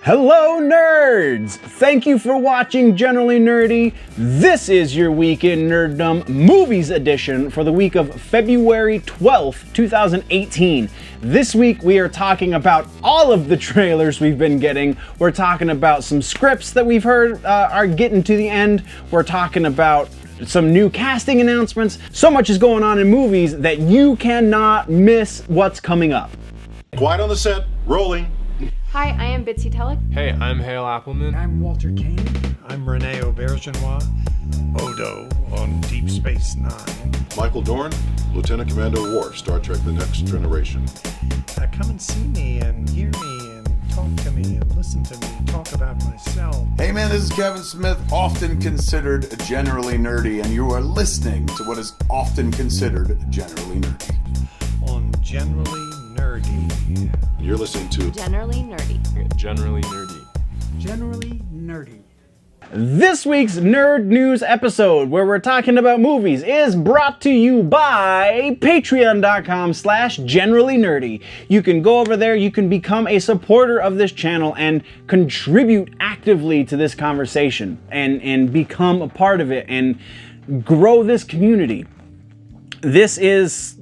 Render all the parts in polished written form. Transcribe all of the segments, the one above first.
Hello nerds! Thank you for watching Generally Nerdy. This is your week in Nerdom Movies edition for the week of February 12th, 2018. This week we are talking about all of the trailers we've been getting. We're talking about some scripts that we've heard are getting to the end. We're talking about some new casting announcements. So much is going on in movies that you cannot miss what's coming up. Quiet on the set, rolling. Hi, I am Bitsy Telek. Hey, I'm Hale Appleman. I'm Walter Kane. I'm Rene Aubergenois. Odo on Deep Space Nine. Michael Dorn, Lieutenant Commander Worf, Star Trek The Next Generation. Come and see me and hear me and talk to me and listen to me talk about myself. Hey man, this is Kevin Smith, often considered generally nerdy, and you are listening to what is often considered generally nerdy. On Generally Nerdy. You're listening to Generally Nerdy. Generally Nerdy. Generally nerdy. This week's Nerd News episode, where we're talking about movies, is brought to you by patreon.com/generallynerdy. You can go over there, you can become a supporter of this channel and contribute actively to this conversation and become a part of it and grow this community. This is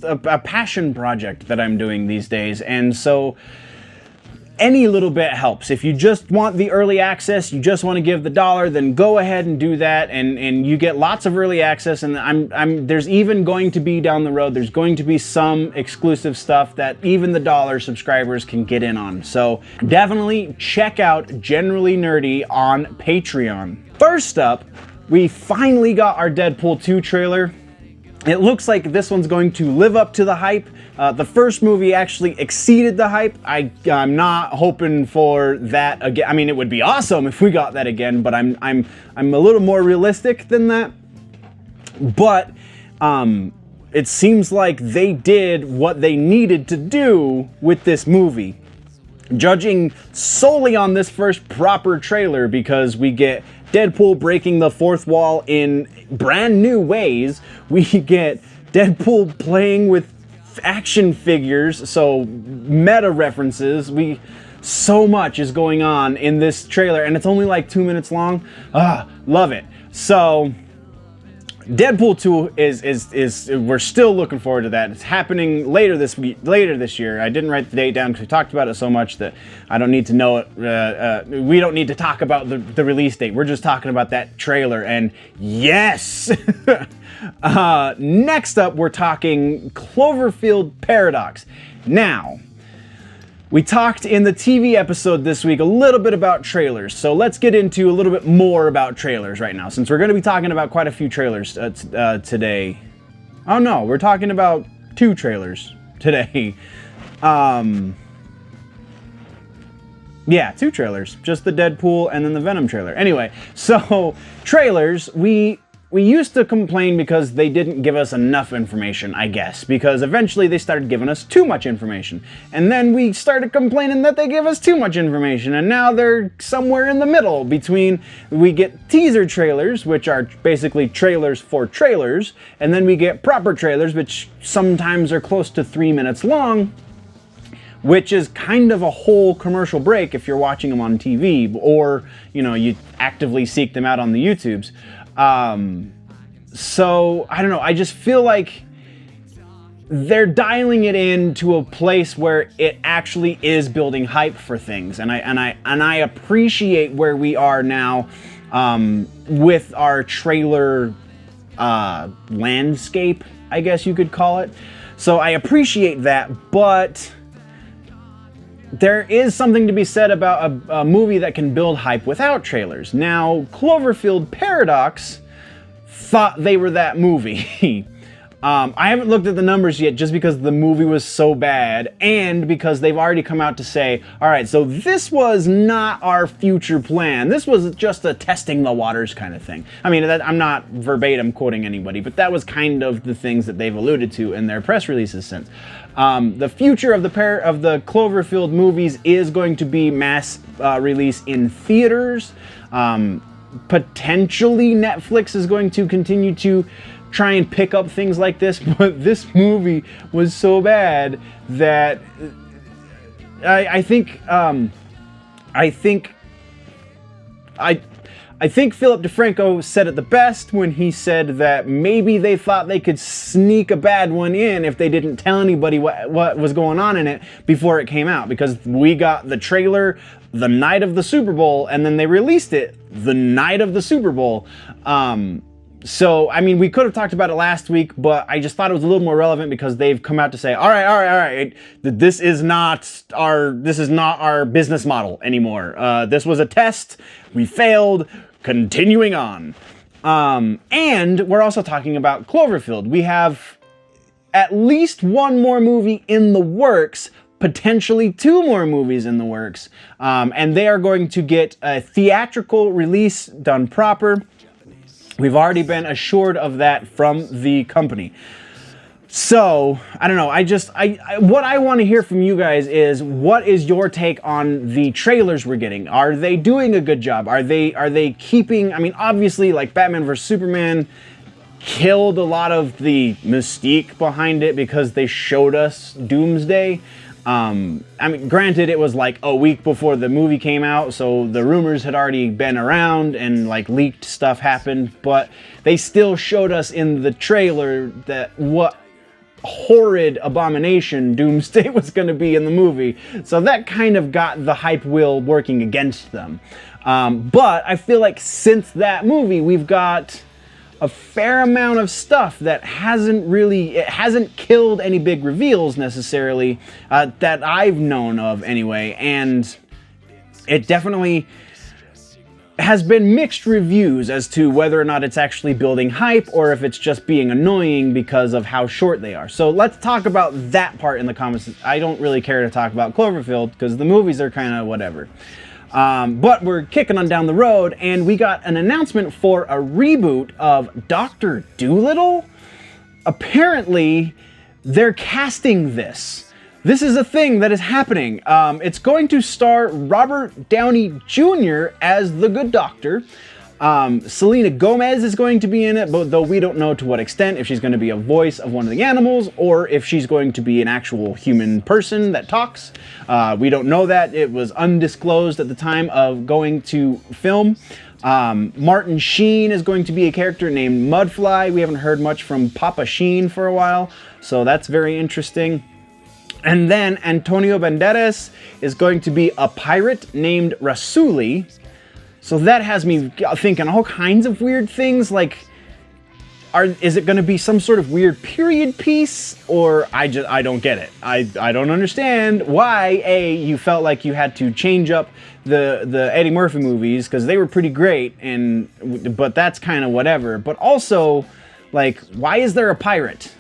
a passion project that I'm doing these days, and so any little bit helps. If you just want the early access, you just want to give the $1, then go ahead and do that, and you get lots of early access. And there's even going to be down the road, there's going to be some exclusive stuff that even the $1 subscribers can get in on. So definitely check out Generally Nerdy on Patreon. First up, we finally got our Deadpool 2 trailer. It looks like this one's going to live up to the hype. The first movie actually exceeded the hype. I'm not hoping for that again. I mean, it would be awesome if we got that again, but I'm a little more realistic than that. But it seems like they did what they needed to do with this movie. Judging solely on this first proper trailer, because we get Deadpool breaking the fourth wall in brand new ways. We get Deadpool playing with action figures, so meta references. So much is going on in this trailer, and it's only like 2 minutes long. Love it. So Deadpool 2 is we're still looking forward to that. It's happening later this year. I didn't write the date down because we talked about it so much that I don't need to know it. We don't need to talk about the release date. We're just talking about that trailer, and yes! Next up, we're talking Cloverfield Paradox. Now, we talked in the TV episode this week a little bit about trailers, so let's get into a little bit more about trailers right now, since we're going to be talking about quite a few trailers today. Oh no, we're talking about 2 trailers today. Yeah, 2 trailers. Just the Deadpool and then the Venom trailer. Anyway, so trailers, we used to complain because they didn't give us enough information, I guess, because eventually they started giving us too much information. And then we started complaining that they give us too much information, and now they're somewhere in the middle between we get teaser trailers, which are basically trailers for trailers, and then we get proper trailers, which sometimes are close to 3 minutes long, which is kind of a whole commercial break if you're watching them on TV, or, you know, you actively seek them out on the YouTubes. So I don't know, I just feel like they're dialing it in to a place where it actually is building hype for things, and I appreciate where we are now with our trailer landscape, I guess you could call it. So I appreciate that, but there is something to be said about a movie that can build hype without trailers. Now, Cloverfield Paradox thought they were that movie. I haven't looked at the numbers yet, just because the movie was so bad, and because they've already come out to say, all right, so this was not our future plan. This was just a testing the waters kind of thing. I mean, I'm not verbatim quoting anybody, but that was kind of the things that they've alluded to in their press releases since. The future of the Cloverfield movies is going to be mass release in theaters. Potentially Netflix is going to continue to try and pick up things like this, but this movie was so bad that I think I think Philip DeFranco said it the best when he said that maybe they thought they could sneak a bad one in if they didn't tell anybody what was going on in it before it came out, because we got the trailer the night of the Super Bowl and then they released it the night of the Super Bowl. So, I mean, we could have talked about it last week, but I just thought it was a little more relevant because they've come out to say, all right, this is not our business model anymore. This was a test. We failed. Continuing on. And we're also talking about Cloverfield. We have at least one more movie in the works, potentially 2 more movies in the works. And they are going to get a theatrical release done proper. We've already been assured of that from the company. So, I don't know, what I want to hear from you guys is, what is your take on the trailers we're getting? Are they doing a good job? Are they keeping, I mean, obviously, like Batman vs. Superman killed a lot of the mystique behind it because they showed us Doomsday. I mean, granted, it was like a week before the movie came out, so the rumors had already been around and like leaked stuff happened, but they still showed us in the trailer that what horrid abomination Doomsday was going to be in the movie. So that kind of got the hype wheel working against them. But I feel like since that movie, we've got a fair amount of stuff that hasn't killed any big reveals necessarily, that I've known of anyway, and it definitely has been mixed reviews as to whether or not it's actually building hype or if it's just being annoying because of how short they are. So let's talk about that part in the comments. I don't really care to talk about Cloverfield because the movies are kind of whatever. But we're kicking on down the road, and we got an announcement for a reboot of Dr. Dolittle. Apparently, they're casting this. This is a thing that is happening. It's going to star Robert Downey Jr. as the Good Doctor. Selena Gomez is going to be in it, but though we don't know to what extent, if she's going to be a voice of one of the animals or if she's going to be an actual human person that talks. We don't know that. It was undisclosed at the time of going to film. Martin Sheen is going to be a character named Mudfly. We haven't heard much from Papa Sheen for a while, so that's very interesting. And then Antonio Banderas is going to be a pirate named Rasuli. So that has me thinking all kinds of weird things, like, is it going to be some sort of weird period piece, or I don't get it. I don't understand why, you felt like you had to change up the Eddie Murphy movies, because they were pretty great, but that's kind of whatever. But also, like, why is there a pirate?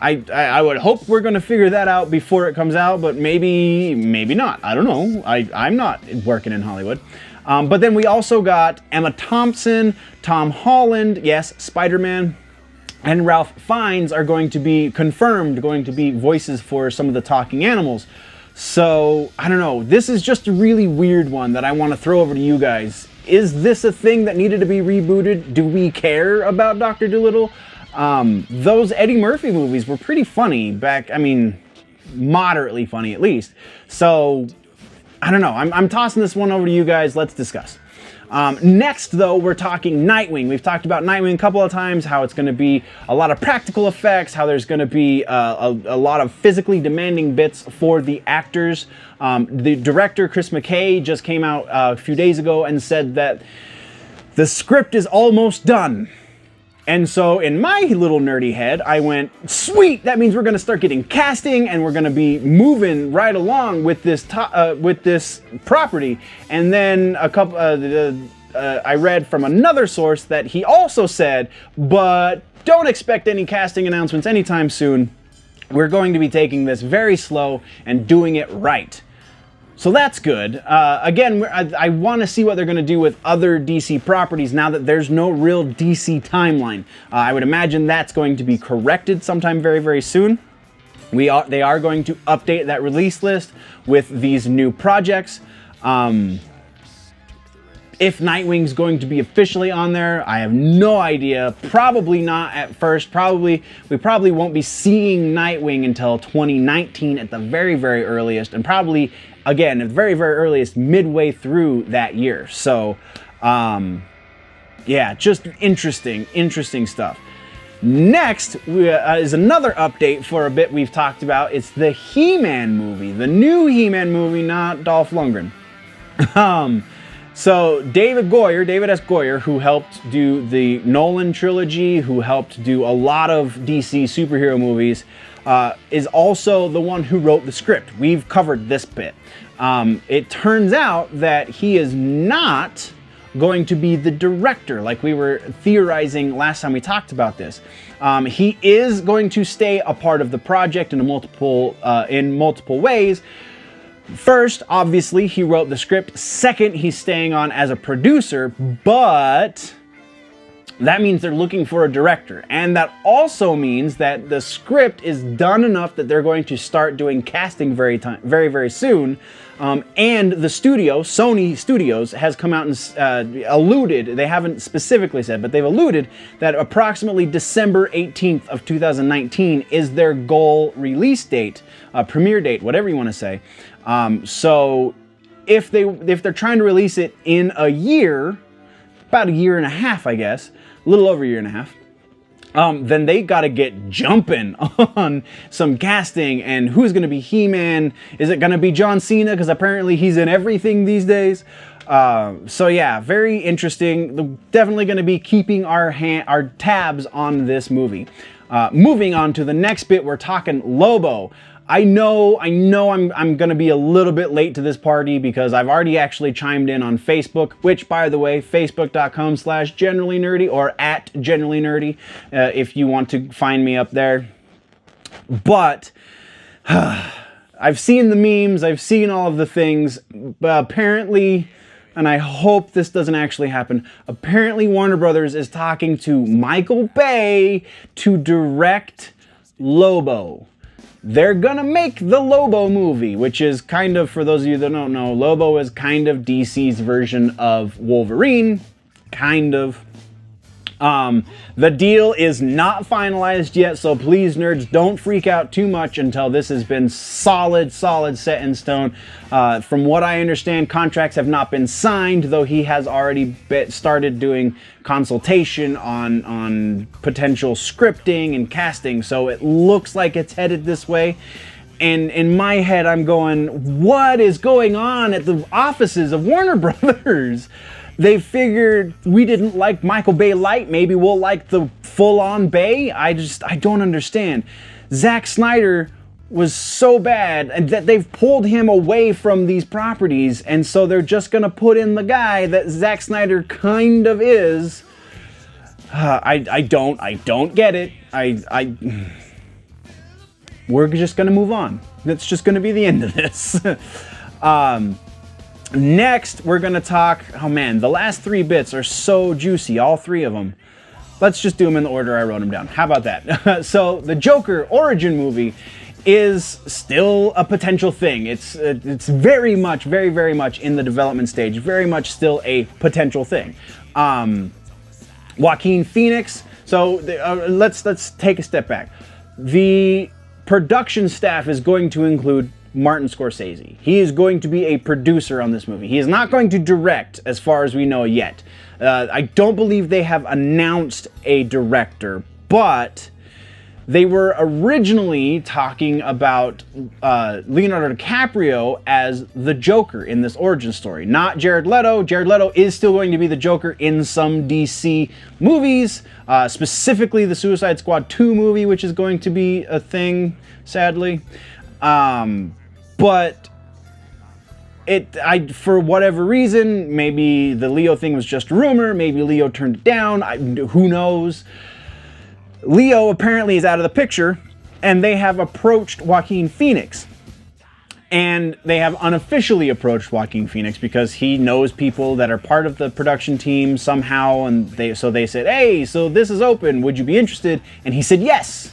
I would hope we're going to figure that out before it comes out, but maybe not. I don't know. I'm not working in Hollywood. But then we also got Emma Thompson, Tom Holland, yes, Spider-Man, and Ralph Fiennes are going to be confirmed, going to be voices for some of the talking animals. So, I don't know. This is just a really weird one that I want to throw over to you guys. Is this a thing that needed to be rebooted? Do we care about Dr. Dolittle? Those Eddie Murphy movies were pretty funny back, I mean, moderately funny at least. So, I don't know. I'm tossing this one over to you guys. Let's discuss. Next, though, we're talking Nightwing. We've talked about Nightwing a couple of times, how it's going to be a lot of practical effects, how there's going to be a lot of physically demanding bits for the actors. The director, Chris McKay, just came out a few days ago and said that the script is almost done. And so in my little nerdy head, I went, sweet, that means we're going to start getting casting and we're going to be moving right along with this property. And then I read from another source that he also said, but don't expect any casting announcements anytime soon. We're going to be taking this very slow and doing it right. So that's good. Again, I want to see what they're going to do with other DC properties now that there's no real DC timeline. I would imagine that's going to be corrected sometime very, very soon. They are going to update that release list with these new projects. If Nightwing's going to be officially on there, I have no idea. Probably not at first. We probably won't be seeing Nightwing until 2019 at the very, very earliest, and probably again, at the very, very earliest, midway through that year. So, yeah, just interesting stuff. Next is another update for a bit we've talked about. It's the HeMan movie, the new HeMan movie, not Dolph Lundgren. So David S. Goyer, who helped do the Nolan trilogy, who helped do a lot of DC superhero movies, is also the one who wrote the script. We've covered this bit. It turns out that he is not going to be the director like we were theorizing last time we talked about this. He is going to stay a part of the project in multiple ways. First, obviously, he wrote the script. Second, he's staying on as a producer, but that means they're looking for a director. And that also means that the script is done enough that they're going to start doing casting very, very soon. And the studio, Sony Studios, has come out and alluded, they haven't specifically said, but they've alluded that approximately December 18th of 2019 is their goal release date, premiere date, whatever you want to say. So if they're trying to release it in a year, about a year and a half, I guess, a little over a year and a half, then they got to get jumping on some casting and who's going to be He-Man. Is it going to be John Cena? Because apparently he's in everything these days. So yeah, very interesting. Definitely going to be keeping our tabs on this movie. Moving on to the next bit, we're talking Lobo. I know I'm going to be a little bit late to this party because I've already actually chimed in on Facebook, which, by the way, facebook.com/generallynerdy or @generallynerdy if you want to find me up there. But I've seen the memes, I've seen all of the things, but apparently, and I hope this doesn't actually happen, apparently Warner Brothers is talking to Michael Bay to direct Lobo. They're gonna make the Lobo movie, which is kind of, for those of you that don't know, Lobo is kind of DC's version of Wolverine, kind of. The deal is not finalized yet, so please, nerds, don't freak out too much until this has been solid set in stone. From what I understand, contracts have not been signed, though he has already started doing consultation on potential scripting and casting, so it looks like it's headed this way. And in my head, I'm going, what is going on at the offices of Warner Brothers? They figured we didn't like Michael Bay light, maybe we'll like the full-on Bay? I don't understand. Zack Snyder was so bad and that they've pulled him away from these properties, and so they're just gonna put in the guy that Zack Snyder kind of is. I don't get it. We're just gonna move on. That's just gonna be the end of this. Next, we're gonna talk, oh man, the last three bits are so juicy, all three of them. Let's just do them in the order I wrote them down. How about that? So, the Joker origin movie is still a potential thing. It's very much in the development stage, very much still a potential thing. Joaquin Phoenix, so let's take a step back. The production staff is going to include Martin Scorsese. He is going to be a producer on this movie. He is not going to direct, as far as we know yet. I don't believe they have announced a director, but they were originally talking about Leonardo DiCaprio as the Joker in this origin story, not Jared Leto. Jared Leto is still going to be the Joker in some DC movies, specifically the Suicide Squad 2 movie, which is going to be a thing, sadly. But for whatever reason, maybe the Leo thing was just a rumor, maybe Leo turned it down, who knows. Leo apparently is out of the picture, and they have approached Joaquin Phoenix. And they have unofficially approached Joaquin Phoenix because he knows people that are part of the production team somehow, and they said, hey, so this is open, would you be interested? And he said yes.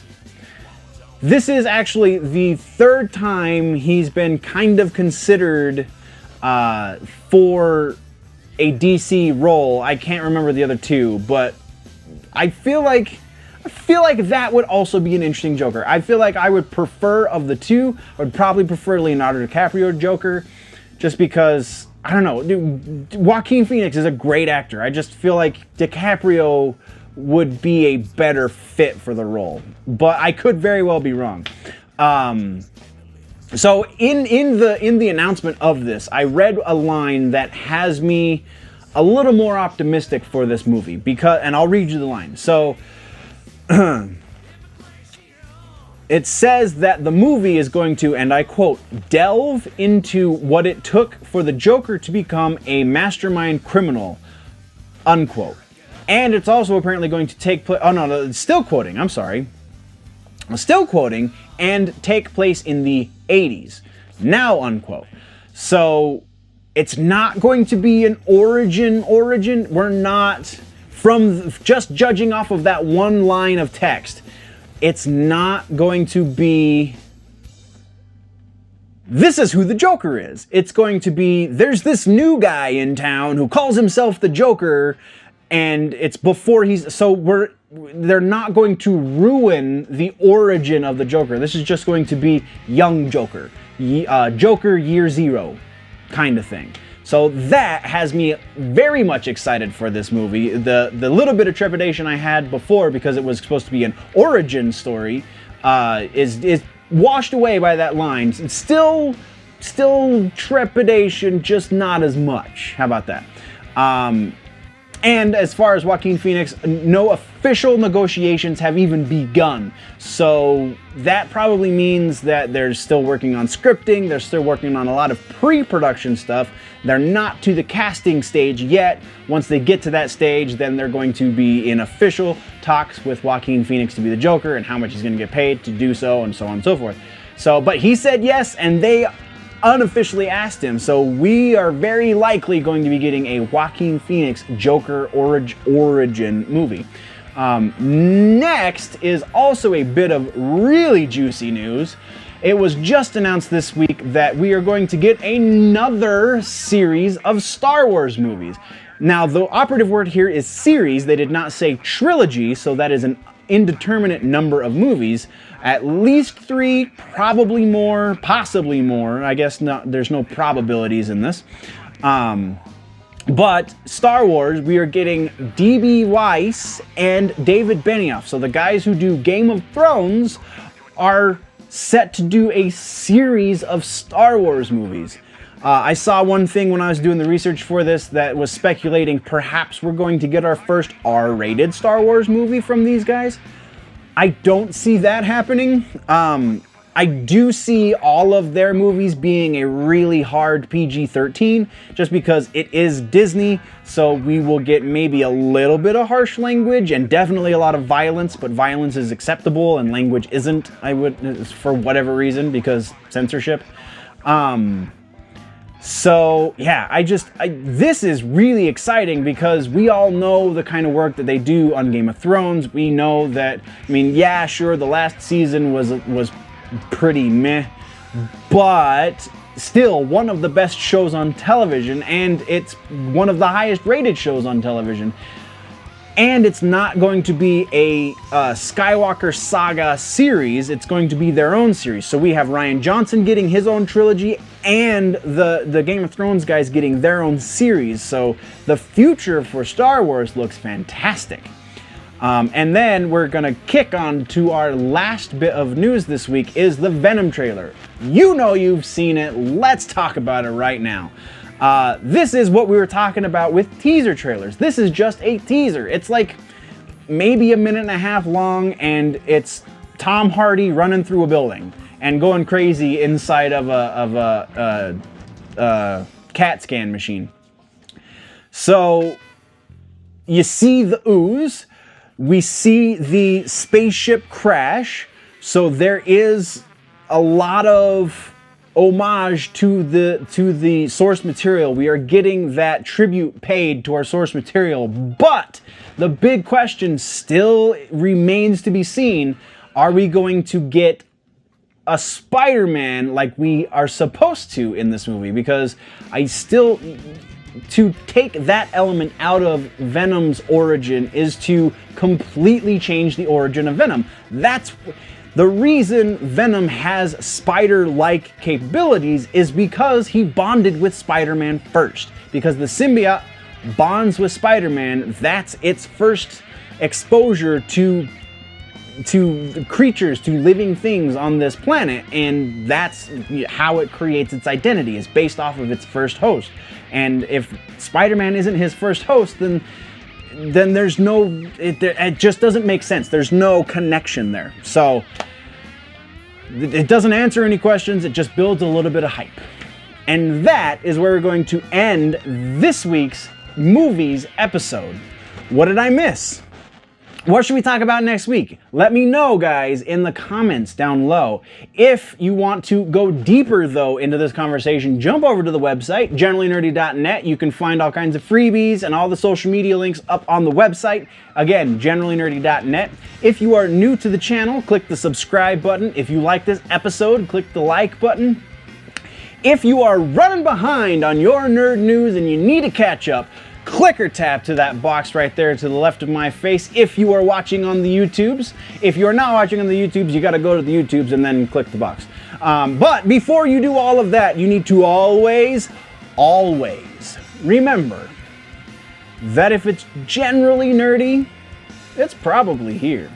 This is actually the third time he's been kind of considered for a DC role. I can't remember the other two, but I feel like that would also be an interesting Joker. I feel like I would prefer, of the two, I would probably prefer Leonardo DiCaprio Joker. just because, I don't know, dude, Joaquin Phoenix is a great actor. I just feel like DiCaprio would be a better fit for the role, but I could very well be wrong. So in the announcement of this, I read a line that has me a little more optimistic for this movie, and I'll read you the line. So it says that the movie is going to, and I quote, delve into what it took for the Joker to become a mastermind criminal, unquote. And it's also apparently going to take place, oh no, it's still quoting, I'm sorry. I'm still quoting, and take place in the 80s, now unquote. So it's not going to be an origin. We're not, from just judging off of that one line of text, it's not going to be, this is who the Joker is. It's going to be, there's this new guy in town who calls himself the Joker, and it's before he's, so they're not going to ruin the origin of the Joker. This is just going to be young Joker, Joker year zero kind of thing. So that has me very much excited for this movie. The little bit of trepidation I had before, because it was supposed to be an origin story, is washed away by that line. It's still trepidation, just not as much. How about that? And as far as Joaquin Phoenix, no official negotiations have even begun. So that probably means that they're still working on scripting, they're still working on a lot of pre-production stuff. They're not to the casting stage yet. Once they get to that stage, then they're going to be in official talks with Joaquin Phoenix to be the Joker and how much he's going to get paid to do so, and so on and so forth. So, but he said yes, and they unofficially asked him, so we are very likely going to be getting a Joaquin Phoenix Joker origin movie. Next is also a bit of really juicy news. It was just announced this week that we are going to get another series of Star Wars movies. Now, the operative word here is series. They did not say trilogy, so that is an indeterminate number of movies. At least 3, probably more, possibly more. I guess there's no probabilities in this. But Star Wars, we are getting D.B. Weiss and David Benioff. So the guys who do Game of Thrones are set to do a series of Star Wars movies. I saw one thing when I was doing the research for this that was speculating perhaps we're going to get our first R-rated Star Wars movie from these guys. I don't see that happening. I do see all of their movies being a really hard PG-13, just because it is Disney, so we will get maybe a little bit of harsh language and definitely a lot of violence, but violence is acceptable and language isn't, for whatever reason, because censorship. So yeah, this is really exciting because we all know the kind of work that they do on Game of Thrones. We know that, yeah, sure, the last season was pretty meh, but still one of the best shows on television, and it's one of the highest rated shows on television. And it's not going to be a Skywalker Saga series, it's going to be their own series. So we have Rian Johnson getting his own trilogy, and the Game of Thrones guys getting their own series. So the future for Star Wars looks fantastic. And then we're gonna kick on to our last bit of news this week, is the Venom trailer. You know you've seen it, let's talk about it right now. This is what we were talking about with teaser trailers. This is just a teaser. It's like maybe a minute and a half long, and it's Tom Hardy running through a building and going crazy inside of a CAT scan machine. So you see the ooze, we see the spaceship crash, so there is a lot of homage to the source material. We are getting that tribute paid to our source material, but the big question still remains to be seen. Are we going to get a Spider-Man like we are supposed to in this movie? Because to take that element out of Venom's origin is to completely change the origin of Venom. The reason Venom has spider-like capabilities is because he bonded with Spider-Man first. Because the symbiote bonds with Spider-Man, that's its first exposure to creatures, to living things on this planet, and that's how it creates its identity, is based off of its first host. And if Spider-Man isn't his first host, then there's no, it just doesn't make sense. There's no connection there. So it doesn't answer any questions, it just builds a little bit of hype. And that is where we're going to end this week's movies episode. What did I miss? What should we talk about next week? Let me know, guys, in the comments down low. If you want to go deeper, though, into this conversation, jump over to the website, generallynerdy.net. You can find all kinds of freebies and all the social media links up on the website. Again, generallynerdy.net. If you are new to the channel, click the subscribe button. If you like this episode, click the like button. If you are running behind on your nerd news and you need to catch up, click or tap to that box right there to the left of my face if you are watching on the YouTubes. If you're not watching on the YouTubes, you got to go to the YouTubes and then click the box. But before you do all of that, you need to always remember that if it's generally nerdy, it's probably here.